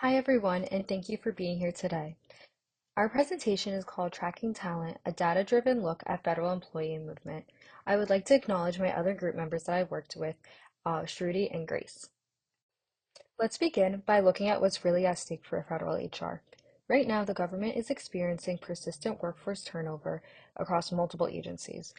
Hi everyone, and thank you for being here today. Our presentation is called Tracking Talent, a data-driven look at federal employee movement. I would like to acknowledge my other group members that I worked with, Shruti and Grace. Let's begin by looking at what's really at stake for federal HR. Right now, the government is experiencing persistent workforce turnover across multiple agencies.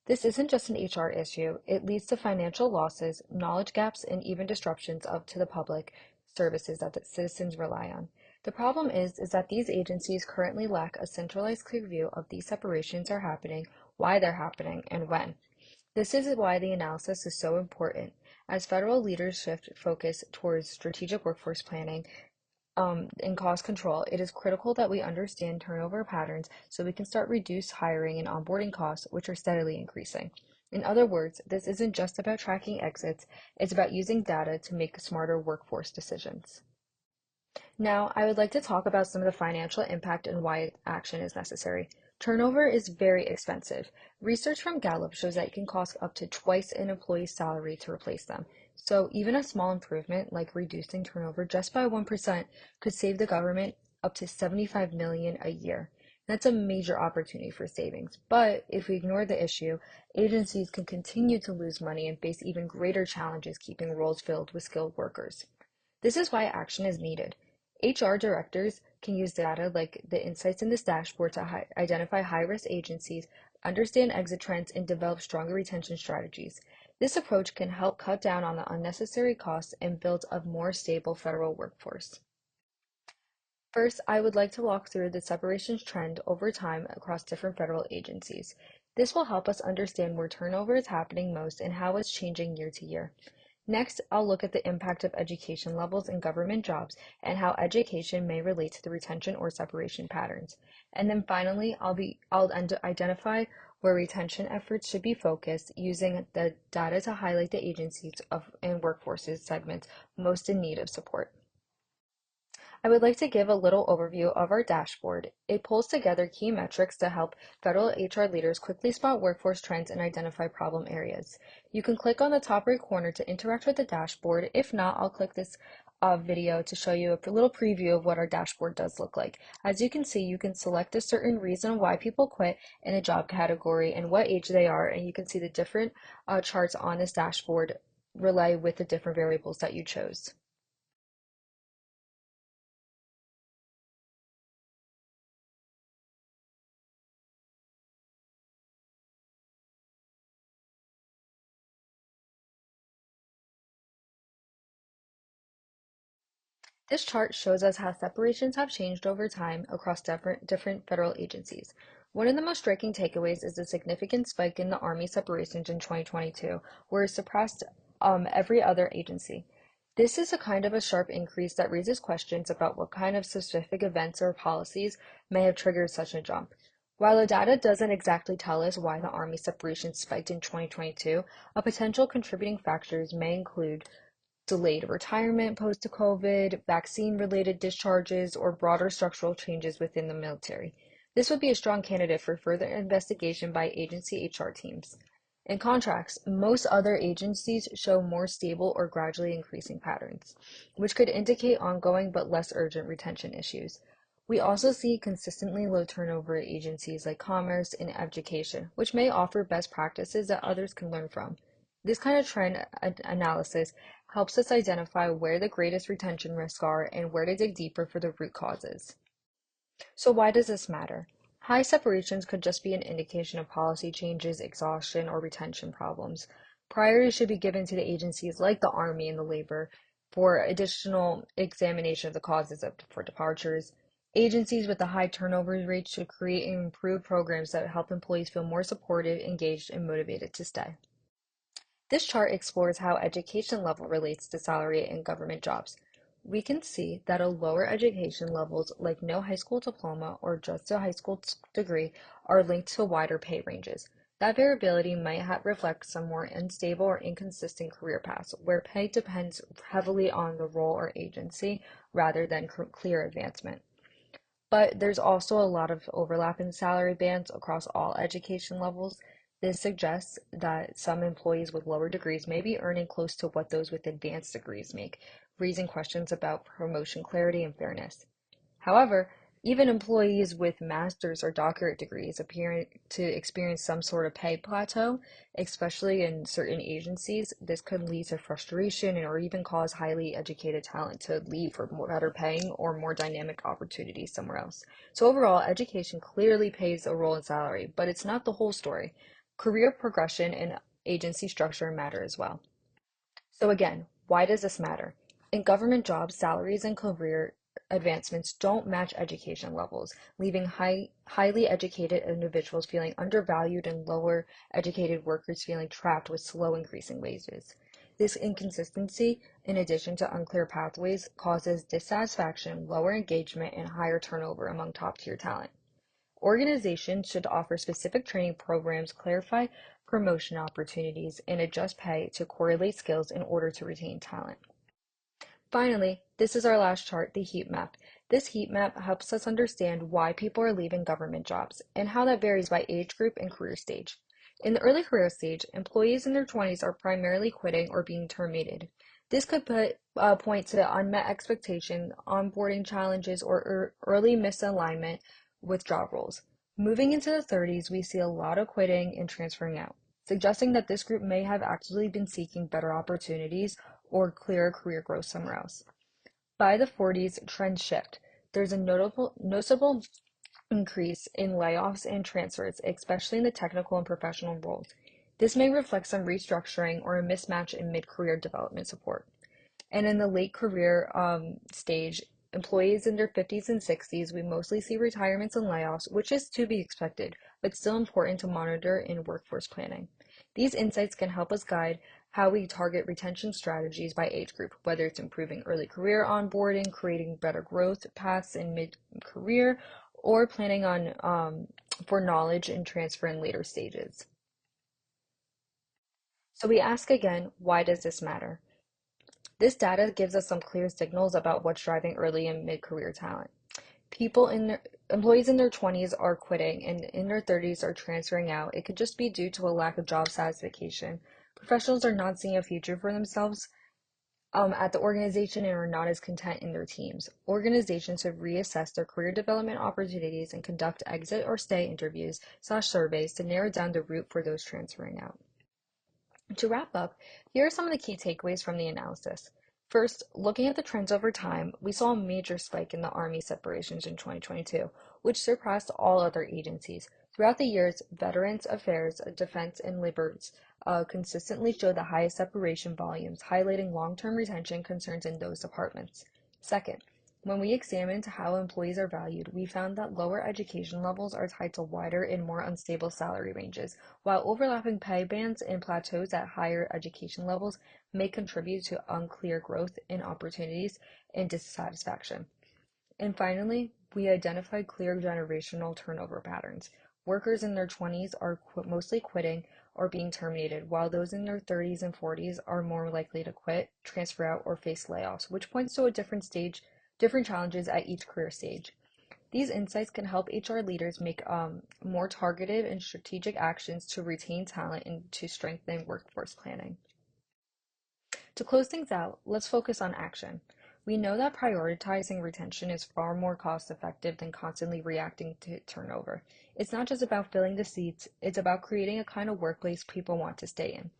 This isn't just an HR issue, it leads to financial losses, knowledge gaps, and even disruptions of to the public services that the citizens rely on. The problem is that these agencies currently lack a centralized clear view of these separations are happening, why they're happening, and when. This is why the analysis is so important. As federal leaders shift focus towards strategic workforce planning, and cost control, it is critical that we understand turnover patterns so we can start reduce hiring and onboarding costs, which are steadily increasing. In other words, this isn't just about tracking exits, it's about using data to make smarter workforce decisions. Now, I would like to talk about some of the financial impact and why action is necessary. Turnover is very expensive. Research from Gallup shows that it can cost up to twice an employee's salary to replace them. So even a small improvement, like reducing turnover just by 1%, could save the government up to 75 million a year. That's a major opportunity for savings. But if we ignore the issue, agencies can continue to lose money and face even greater challenges keeping roles filled with skilled workers. This is why action is needed. HR directors can use data like the insights in this dashboard to identify high-risk agencies, understand exit trends, and develop stronger retention strategies. This approach can help cut down on the unnecessary costs and build a more stable federal workforce. First, I would like to walk through the separations trend over time across different federal agencies. This will help us understand where turnover is happening most and how it's changing year to year. Next, I'll look at the impact of education levels in government jobs and how education may relate to the retention or separation patterns. And then finally, I'll identify where retention efforts should be focused using the data to highlight the agencies and workforces segments most in need of support. I would like to give a little overview of our dashboard. It pulls together key metrics to help federal HR leaders quickly spot workforce trends and identify problem areas. You can click on the top right corner to interact with the dashboard. If not, I'll click this video to show you a little preview of what our dashboard does look like. As you can see, you can select a certain reason why people quit in a job category and what age they are, and you can see the different charts on this dashboard relay with the different variables that you chose. This chart shows us how separations have changed over time across different federal agencies. One of the most striking takeaways is the significant spike in the Army separations in 2022, where it surpassed every other agency. This is a kind of a sharp increase that raises questions about what kind of specific events or policies may have triggered such a jump. While the data doesn't exactly tell us why the Army separations spiked in 2022, a potential contributing factors may include delayed retirement post-COVID, vaccine-related discharges, or broader structural changes within the military. This would be a strong candidate for further investigation by agency HR teams. In contrast, most other agencies show more stable or gradually increasing patterns, which could indicate ongoing but less urgent retention issues. We also see consistently low turnover at agencies like Commerce and Education, which may offer best practices that others can learn from. This kind of trend analysis helps us identify where the greatest retention risks are and where to dig deeper for the root causes. So why does this matter? High separations could just be an indication of policy changes, exhaustion, or retention problems. Priority should be given to the agencies like the Army and the Labor for additional examination of the for departures. Agencies with the high turnover rates should create and improve programs that help employees feel more supported, engaged, and motivated to stay. This chart explores how education level relates to salary in government jobs. We can see that a lower education levels, like no high school diploma or just a high school degree, are linked to wider pay ranges. That variability might reflect some more unstable or inconsistent career paths, where pay depends heavily on the role or agency rather than clear advancement. But there's also a lot of overlap in salary bands across all education levels. This suggests that some employees with lower degrees may be earning close to what those with advanced degrees make, raising questions about promotion clarity and fairness. However, even employees with master's or doctorate degrees appear to experience some sort of pay plateau, especially in certain agencies. This could lead to frustration or even cause highly educated talent to leave for more better paying or more dynamic opportunities somewhere else. So overall, education clearly plays a role in salary, but it's not the whole story. Career progression and agency structure matter as well. So again, why does this matter? In government jobs, salaries and career advancements don't match education levels, leaving highly educated individuals feeling undervalued and lower educated workers feeling trapped with slow increasing wages. This inconsistency, in addition to unclear pathways, causes dissatisfaction, lower engagement, and higher turnover among top tier talent. Organizations should offer specific training programs, clarify promotion opportunities, and adjust pay to correlate skills in order to retain talent. Finally, this is our last chart, the heat map. This heat map helps us understand why people are leaving government jobs and how that varies by age group and career stage. In the early career stage, employees in their 20s are primarily quitting or being terminated. This could point to unmet expectation, onboarding challenges, or early misalignment with job roles. Moving into the 30s, we see a lot of quitting and transferring out, suggesting that this group may have actually been seeking better opportunities or clearer career growth somewhere else. By the 40s, trends shift. There's a noticeable increase in layoffs and transfers, especially in the technical and professional roles. This may reflect some restructuring or a mismatch in mid-career development support. And in the late career stage, employees in their 50s and 60s, we mostly see retirements and layoffs, which is to be expected, but still important to monitor in workforce planning. These insights can help us guide how we target retention strategies by age group, whether it's improving early career onboarding, creating better growth paths in mid-career, or planning on for knowledge and transfer in later stages. So we ask again, why does this matter? This data gives us some clear signals about what's driving early and mid-career talent. People in their employees in their 20s are quitting and in their 30s are transferring out. It could just be due to a lack of job satisfaction. Professionals are not seeing a future for themselves at the organization and are not as content in their teams. Organizations should reassess their career development opportunities and conduct exit or stay interviews/surveys to narrow down the route for those transferring out. To wrap up, here are some of the key takeaways from the analysis. First, looking at the trends over time, we saw a major spike in the Army separations in 2022, which surpassed all other agencies. Throughout the years, Veterans Affairs, Defense, and Labors consistently show the highest separation volumes, highlighting long-term retention concerns in those departments. Second, when we examined how employees are valued, we found that lower education levels are tied to wider and more unstable salary ranges, while overlapping pay bands and plateaus at higher education levels may contribute to unclear growth in opportunities and dissatisfaction. And finally, we identified clear generational turnover patterns. Workers in their 20s are mostly quitting or being terminated, while those in their 30s and 40s are more likely to quit, transfer out, or face layoffs, which points to a different challenges at each career stage. These insights can help HR leaders make more targeted and strategic actions to retain talent and to strengthen workforce planning. To close things out, let's focus on action. We know that prioritizing retention is far more cost effective than constantly reacting to turnover. It's not just about filling the seats, it's about creating a kind of workplace people want to stay in.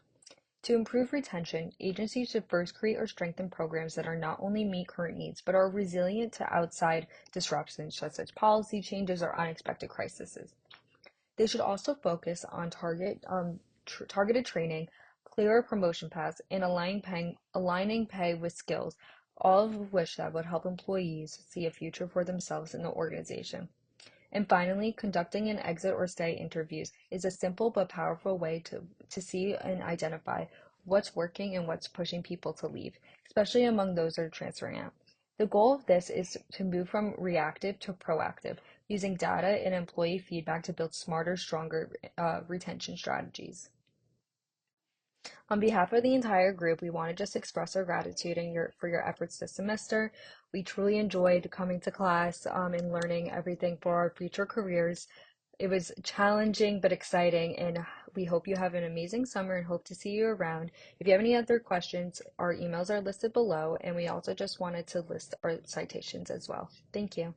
To improve retention, agencies should first create or strengthen programs that are not only meet current needs, but are resilient to outside disruptions such as policy changes or unexpected crises. They should also focus on targeted training, clearer promotion paths, and aligning pay with skills, all of which that would help employees see a future for themselves in the organization. And finally, conducting an exit or stay interviews is a simple but powerful way to see and identify what's working and what's pushing people to leave, especially among those that are transferring out. The goal of this is to move from reactive to proactive, using data and employee feedback to build smarter, stronger retention strategies. On behalf of the entire group, we want to just express our gratitude for your efforts this semester. We truly enjoyed coming to class and learning everything for our future careers. It was challenging but exciting, and We hope you have an amazing summer and hope to see you around. If you have any other questions, our emails are listed below, and we also just wanted to list our citations as well. Thank you.